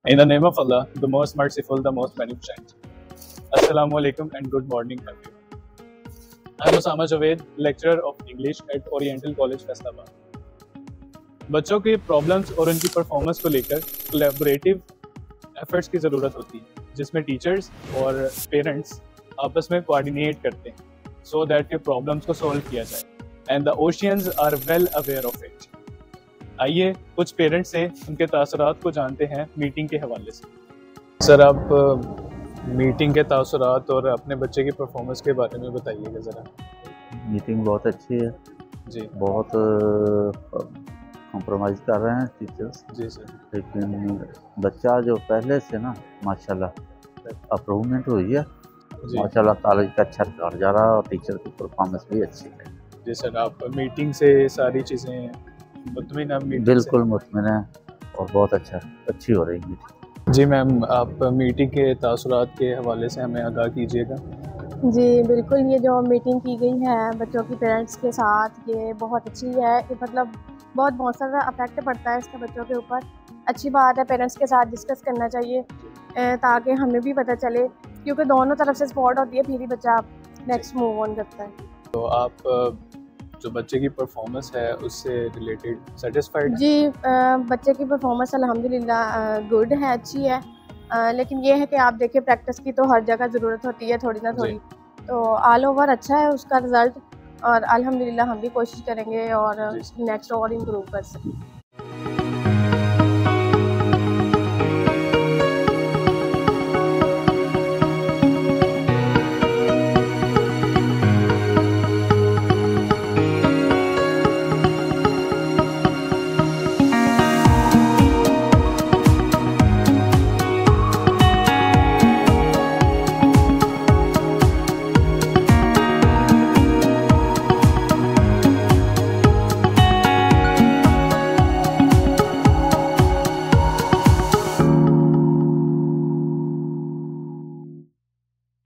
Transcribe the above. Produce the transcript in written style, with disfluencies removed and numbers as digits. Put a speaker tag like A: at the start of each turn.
A: In the name of Allah, the most merciful, the most beneficent. Assalamu alaikum and good morning everyone. I am Osama Javed, lecturer of English at Oriental College, Faisalabad. बच्चों के problems और उनकी performance को लेकर collaborative efforts की ज़रूरत होती है, जिसमें टीचर्स और पेरेंट्स आपस में कोऑर्डिनेट करते हैं सो दैट के प्रॉब्लम्स को सॉल्व किया जाए and the oceans are well aware of it. आइए कुछ पेरेंट्स से उनके तासुरात को जानते हैं मीटिंग के हवाले से. सर, आप मीटिंग के तासुरात और अपने बच्चे की परफॉर्मेंस के बारे में बताइएगा ज़रा.
B: मीटिंग बहुत अच्छी है
A: जी.
B: बहुत कॉम्प्रोमाइज़ कर रहे हैं टीचर्स.
A: जी सर.
B: लेकिन बच्चा जो पहले से ना माशाल्लाह अप्रूवमेंट हुई है. माशाल्लाह कॉलेज का अच्छा रिजल्ट जा रहा है और टीचर की परफॉर्मेंस भी अच्छी है.
A: जी सर, आप मीटिंग से सारी चीज़ें मुतमिन हैं?
B: बिल्कुल मुतमिन है और बहुत अच्छी हो रही मीटिंग.
A: जी मैम, आप मीटिंग के तासुरात के हवाले से हमें आगाह कीजिएगा.
C: जी बिल्कुल, ये जो मीटिंग की गई है बच्चों की पेरेंट्स के साथ, ये बहुत अच्छी है. ये मतलब बहुत सारा अफेक्ट पड़ता है इसका बच्चों के ऊपर. अच्छी बात है, पेरेंट्स के साथ डिस्कस करना चाहिए ताकि हमें भी पता चले, क्योंकि दोनों तरफ से सपोर्ट होती है, फिर ही बच्चा नेक्स्ट मूव ऑन करता है.
A: तो आप जो बच्चे की परफॉर्मेंस है उससे रिलेटेड सेटिस्फाइड?
C: जी, बच्चे की परफॉर्मेंस अल्हम्दुलिल्लाह गुड है, अच्छी है. लेकिन ये है कि आप देखिए प्रैक्टिस की तो हर जगह ज़रूरत होती है थोड़ी ना थोड़ी. तो ऑल ओवर अच्छा है उसका रिज़ल्ट और अल्हम्दुलिल्लाह हम भी कोशिश करेंगे और नेक्स्ट और इम्प्रूव कर सकें.